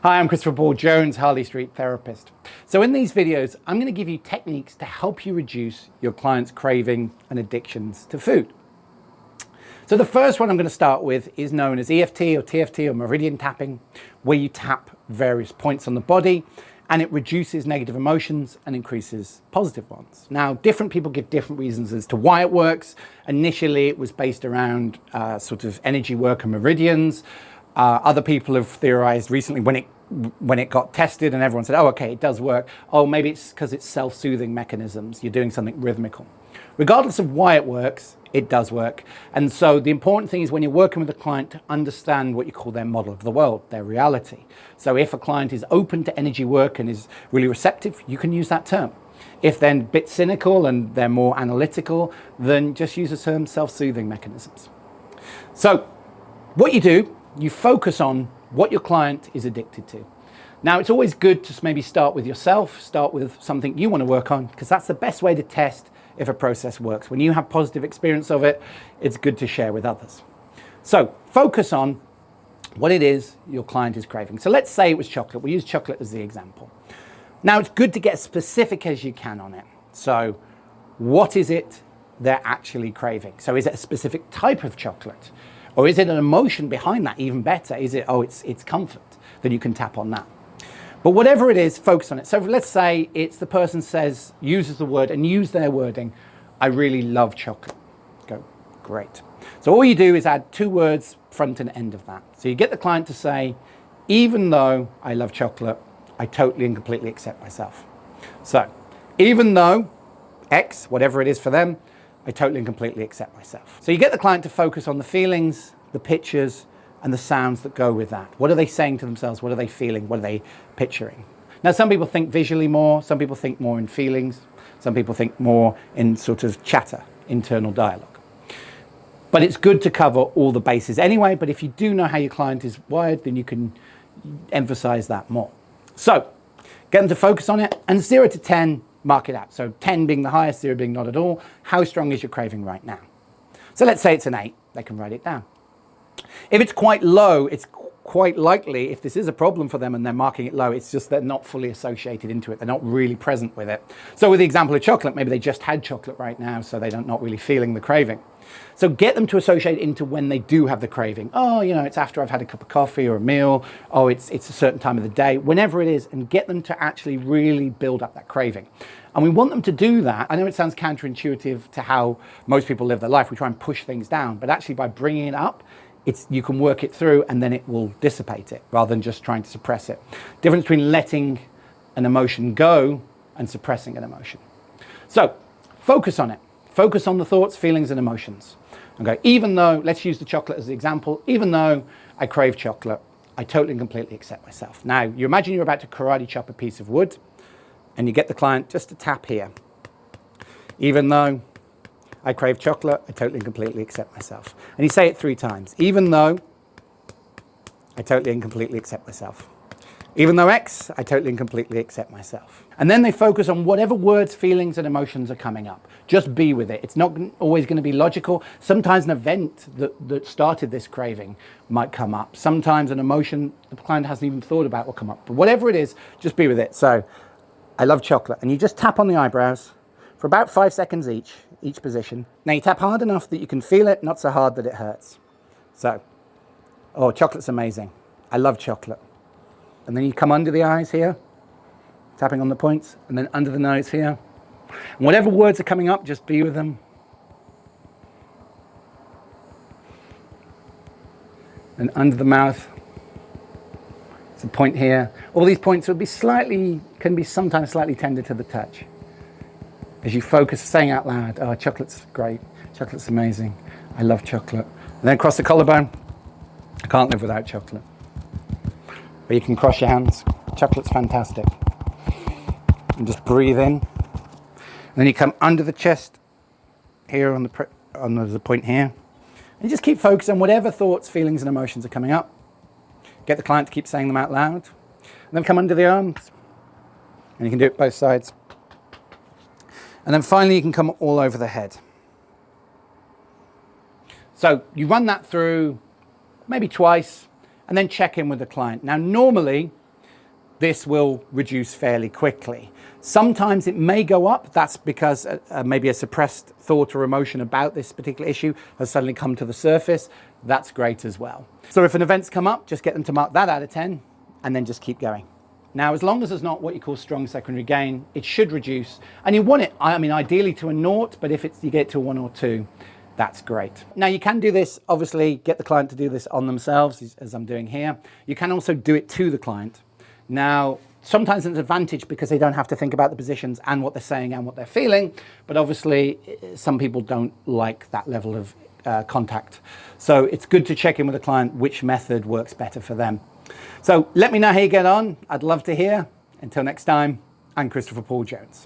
Hi, I'm Christopher Ball-Jones, Harley Street Therapist. So in these videos, I'm going to give you techniques to help you reduce your clients' craving and addictions to food. So the first one I'm going to start with is known as EFT or TFT or Meridian Tapping, where you tap various points on the body and it reduces negative emotions and increases positive ones. Now, different people give different reasons as to why it works. Initially, it was based around sort of energy work and meridians. Other people have theorized recently when it got tested and everyone said, oh, okay, it does work. Oh, maybe it's because it's self-soothing mechanisms. You're doing something rhythmical. Regardless of why it works, it does work. And so the important thing is when you're working with a client to understand what you call their model of the world, their reality. So if a client is open to energy work and is really receptive, you can use that term. If they're a bit cynical and they're more analytical, then just use the term self-soothing mechanisms. So what you do, you focus on what your client is addicted to. Now, it's always good to maybe start with yourself, start with something you want to work on, because that's the best way to test if a process works. When you have positive experience of it, it's good to share with others. So focus on what it is your client is craving. So let's say it was chocolate. We'll use chocolate as the example. Now, it's good to get as specific as you can on it. So what is it they're actually craving? So is it a specific type of chocolate? Or is it an emotion behind that? Even better, is it, oh, it's comfort? Then you can tap on that. But whatever it is, focus on it. So let's say it's the person uses the word and use their wording, I really love chocolate. Go, great. So all you do is add 2 words front and end of that. So you get the client to say, even though I love chocolate, I totally and completely accept myself. So even though X, whatever it is for them, I totally and completely accept myself. So you get the client to focus on the feelings, the pictures, and the sounds that go with that. What are they saying to themselves? What are they feeling? What are they picturing? Now, some people think visually more, some people think more in feelings, some people think more in sort of chatter, internal dialogue. But it's good to cover all the bases anyway, but if you do know how your client is wired, then you can emphasize that more. So get them to focus on it, and 0 to 10, mark it out. So 10 being the highest, 0 being not at all. How strong is your craving right now? So let's say it's an 8, they can write it down. If it's quite low, it's quite likely, if this is a problem for them and they're marking it low, it's just they're not fully associated into it. They're not really present with it. So with the example of chocolate, maybe they just had chocolate right now, so they're not really feeling the craving. So get them to associate into when they do have the craving. Oh, you know, it's after I've had a cup of coffee or a meal. Oh, it's a certain time of the day, whenever it is, and get them to actually really build up that craving. And we want them to do that. I know it sounds counterintuitive to how most people live their life. We try and push things down, but actually by bringing it up, you can work it through and then it will dissipate it rather than just trying to suppress it. Difference between letting an emotion go and suppressing an emotion. So focus on it. Focus on the thoughts, feelings, and emotions. Okay, even though, let's use the chocolate as the example, even though I crave chocolate, I totally and completely accept myself. Now, you imagine you're about to karate chop a piece of wood and you get the client just to tap here. Even though I crave chocolate, I totally and completely accept myself. And you say it 3 times. Even though I totally and completely accept myself. Even though X, I totally and completely accept myself. And then they focus on whatever words, feelings, and emotions are coming up. Just be with it. It's not always going to be logical. Sometimes an event that started this craving might come up. Sometimes an emotion the client hasn't even thought about will come up. But whatever it is, just be with it. So, I love chocolate. And you just tap on the eyebrows for about 5 seconds each position. Now you tap hard enough that you can feel it, not so hard that it hurts. So, oh, chocolate's amazing. I love chocolate. And then you come under the eyes here, tapping on the points, and then under the nose here. And whatever words are coming up, just be with them. And under the mouth, it's a point here. All these points will be can be sometimes slightly tender to the touch. As you focus, saying out loud, oh, chocolate's great, chocolate's amazing, I love chocolate. And then across the collarbone, I can't live without chocolate. Or you can cross your hands, chocolate's fantastic. And just breathe in. And then you come under the chest, here on the point here. And you just keep focusing on whatever thoughts, feelings, and emotions are coming up. Get the client to keep saying them out loud. And then come under the arms. And you can do it both sides. And then finally, you can come all over the head. So you run that through maybe twice and then check in with the client. Now, normally this will reduce fairly quickly. Sometimes it may go up. That's because maybe a suppressed thought or emotion about this particular issue has suddenly come to the surface. That's great as well. So if an event's come up, just get them to mark that out of 10 and then just keep going. Now, as long as there's not what you call strong secondary gain, it should reduce. And you want it, I mean, ideally to a 0, but if you get to a 1 or 2, that's great. Now, you can do this, obviously, get the client to do this on themselves, as I'm doing here. You can also do it to the client. Now, sometimes it's an advantage because they don't have to think about the positions and what they're saying and what they're feeling, but obviously some people don't like that level of contact. So it's good to check in with the client which method works better for them. So let me know how you get on. I'd love to hear. Until next time, I'm Christopher Paul Jones.